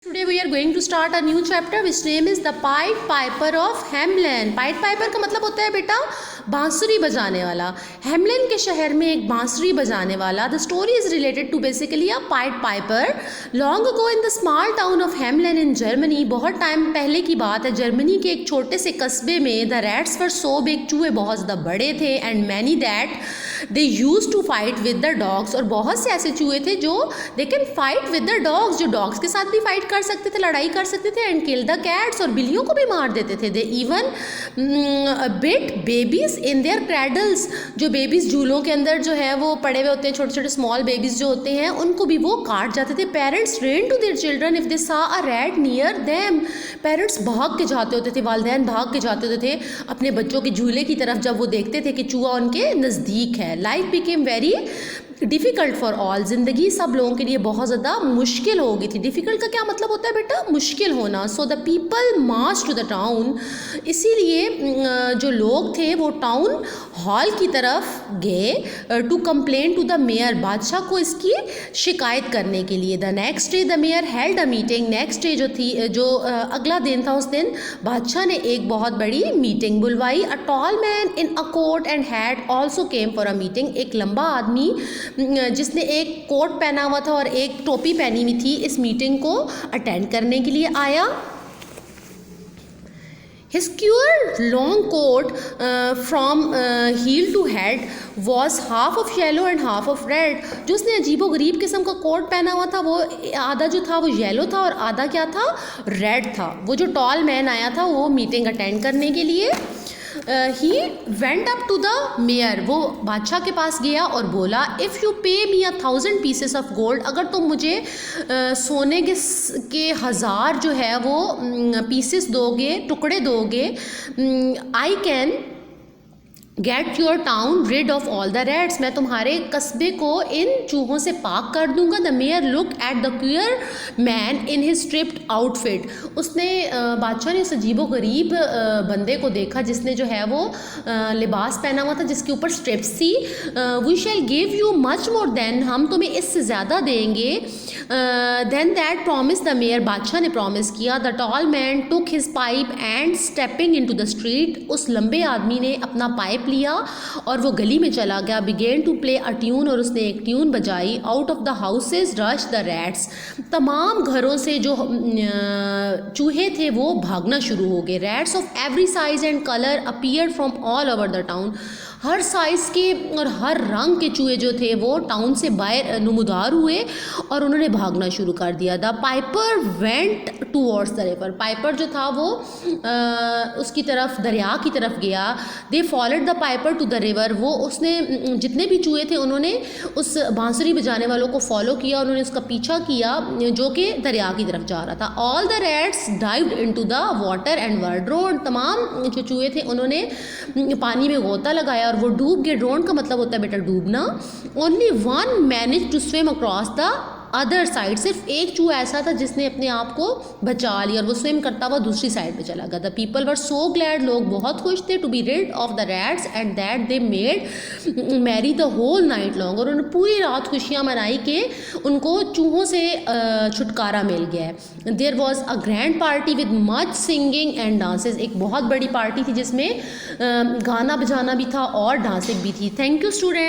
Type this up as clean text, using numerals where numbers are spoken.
Today we are going to start a new chapter which name is the Pied Piper of Hamelin. Pied Piper का मतलब होता है बेटा बांसुरी बजाने वाला. हेमलिन के शहर में एक बांसुरी बजाने वाला. The story is related to basically a Pied Piper. Long ago in the small town of Hamelin in Germany, बहुत टाइम पहले की बात है, जर्मनी के एक छोटे से कस्बे में the rats were so big, चूहे बहुत ज़्यादा बड़े थे, and many that they used to fight with the dogs. और बहुत से ऐसे चूहे थे जो they can fight with the dogs, जो डॉग्स के साथ भी फाइट कर सकते थे, लड़ाई कर सकते थे, एंड किल द कैट्स, और बिल्लियों को भी मार देते थे. They even bit babies in their cradles, जो बेबीज झूलों के अंदर जो है वो पड़े हुए होते हैं, छोटे छोटे स्मॉल बेबीज जो होते हैं, उनको भी वो काट जाते थे. Parents ran to their children if they saw a rat near them. Parents भाग के जाते होते थे, वालिदैन भाग के जाते होते थे अपने बच्चों के झूले की तरफ जब वो देखते थे कि चूहा उनके नज़दीक है. Life became very difficult for all. ज़िंदगी सब लोगों के लिए बहुत ज़्यादा मुश्किल हो गई थी. डिफ़िकल्ट का क्या मतलब होता है बेटा? मुश्किल होना. So the people March two the town. इसीलिए जो लोग थे वो टाउन हॉल की तरफ गए to complain to the mayor, बादशाह को इसकी शिकायत करने के लिए. The next day the mayor held a meeting. Next day जो अगला दिन था, उस दिन बादशाह ने एक बहुत बड़ी मीटिंग बुलवाई. A tall man in a coat and hat also came for a meeting. एक लंबा आदमी जिसने एक कोट पहना हुआ था और एक टोपी पहनी हुई थी, इस मीटिंग को अटेंड करने के लिए आया. His square long coat from heel to head was half of yellow and half of red. जो उसने अजीबो-गरीब किस्म का कोट पहना हुआ था, वो आधा जो था वो येलो था और आधा क्या था? रेड था. वो जो टॉल मैन आया था वो मीटिंग अटेंड करने के लिए. He went up to the mayor. वो बादशाह के पास गया और बोला, इफ़ यू पे मी 1000 पीसेस ऑफ गोल्ड, अगर तुम मुझे सोने के 1000 जो है वो पीसेस दोगे, टुकड़े दोगे, I can get your town rid of all the rats, मैं तुम्हारे कस्बे को इन चूहों से पाक कर दूंगा. The mayor look at the queer man in his striped outfit. उसने बादशाह ने उस अजीबो गरीब बंदे को देखा जिसने जो है वो लिबास पहना हुआ था जिसके ऊपर स्ट्रिप्स थी. We shall give you much more then, हम तुम्हें इससे ज़्यादा देंगे. Then that promise the mayor, बादशाह ने प्रॉमिस किया. The tall man took his pipe and stepping into the street, उस लंबे आदमी ने अपना पाइप लिया और वो गली में चला गया. Began to play a tune, और उसने एक ट्यून बजाई. Out of the houses rush the rats, तमाम घरों से जो चूहे थे वो भागना शुरू हो गए. Rats of every size and colour appeared from all over the town. Her size के और हर रंग के चूहे जो थे वो टाउन से बाहर नुमुदार हुए और उन्होंने भागना शुरू कर दिया. The piper went towards the river. Piper जो था वो उसकी तरफ, दरिया की तरफ गया. They followed the piper to the river. वो उसने जितने भी चूहे थे उन्होंने उस बांसुरी बजाने वालों को फॉलो किया, उन्होंने उसका पीछा किया जो कि दरिया की तरफ जा रहा था. All the rats dived into the water and were drowned. तमाम जो चूहे थे उन्होंने पानी में गोता लगाया और वो डूब गए. ड्रोन का मतलब होता है बेटा डूबना. Only one manage to swim across the other side. सिर्फ एक चूहा ऐसा था जिसने अपने आप को बचा लिया और वो स्विम करता हुआ दूसरी साइड पे चला गया. The people were so glad, लोग बहुत खुश थे, to be rid of the rats and that they made merry the whole night long. और उन्होंने पूरी रात खुशियाँ मनाई कि उनको चूहों से छुटकारा मिल गया है. There was a grand party with much singing and dances. एक बहुत बड़ी पार्टी थी जिसमें गाना बजाना भी था और डांसिंग भी थी. Thank you student.